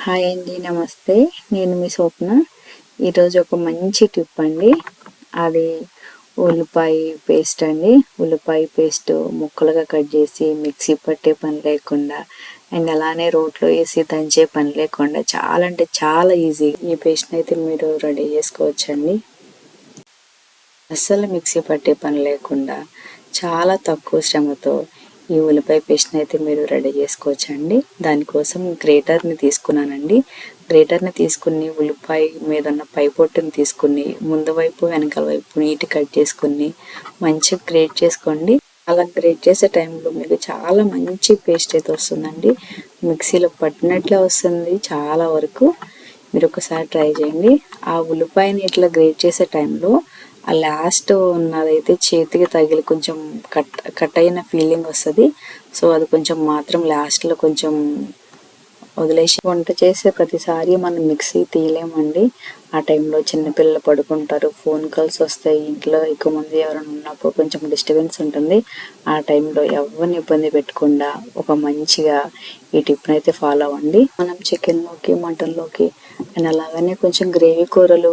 Hi అండి, నమస్తే. నేను మీ స్వప్న. ఈరోజు ఒక మంచి టిప్ అండి. అది ఉల్లిపాయ పేస్ట్ అండి. ఉల్లిపాయ పేస్ట్ ముక్కలుగా కట్ చేసి మిక్సీ పట్టే పని లేకుండా అండ్ అలానే రోట్లో వేసి దంచే పని లేకుండా చాలా అంటే చాలా ఈజీ ఈ పేస్ట్ని అయితే మీరు రెడీ చేసుకోవచ్చండి. అస్సలు మిక్సీ పట్టే పని లేకుండా చాలా తక్కువ శ్రమతో ఈ ఉల్లిపాయ పేస్ట్ని అయితే మీరు రెడీ చేసుకోవచ్చండి. దానికోసం గ్రేటర్ని తీసుకున్నానండి. గ్రేటర్ని తీసుకుని ఉల్లిపాయ మీద ఉన్న పై పొట్టుని తీసుకుని ముందు వైపు వెనకాల వైపు నీట్ కట్ చేసుకుని మంచిగా గ్రేట్ చేసుకోండి. అలా గ్రేట్ చేసే టైంలో మీకు చాలా మంచి పేస్ట్ అయితే వస్తుందండి. మిక్సీలో పట్టినట్లే వస్తుంది చాలా వరకు. మీరు ఒకసారి ట్రై చేయండి. ఆ ఉల్లిపాయని ఇట్లా గ్రేట్ చేసే టైంలో ఆ లాస్ట్ ఉన్నదైతే చేతికి తగిలి కొంచెం కట్ అయిన ఫీలింగ్ వస్తుంది. సో అది కొంచెం మాత్రం లాస్ట్లో కొంచెం వదిలేసి వంట చేసే ప్రతిసారి మనం మిక్సీ తీయలేమండి. ఆ టైంలో చిన్నపిల్లలు పడుకుంటారు, ఫోన్ కాల్స్ వస్తాయి, ఇంట్లో ఎక్కువ మంది ఎవరైనా ఉన్నప్పుడు కొంచెం డిస్టర్బెన్స్ ఉంటుంది. ఆ టైంలో ఎవరిని ఇబ్బంది పెట్టకుండా ఒక మంచిగా ఈ టిప్ని అయితే ఫాలో అవ్వండి. మనం చికెన్లోకి మటన్లోకి అండ్ అలాగనే కొంచెం గ్రేవీ కూరలు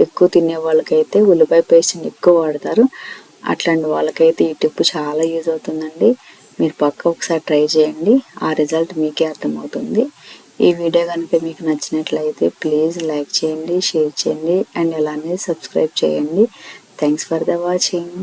ఎక్కువ తినే వాళ్ళకైతే ఉల్లిపాయ పేస్ట్ని ఎక్కువ వాడతారు. అట్లాంటి వాళ్ళకైతే ఈ టిప్ చాలా యూజ్ అవుతుందండి. మీరు పక్క ఒకసారి ట్రై చేయండి, ఆ రిజల్ట్ మీకే అర్థమవుతుంది. ఈ వీడియో కనుక మీకు నచ్చినట్లయితే ప్లీజ్ లైక్ చేయండి, షేర్ చేయండి అండ్ అలానే సబ్స్క్రైబ్ చేయండి. Thanks for the watching.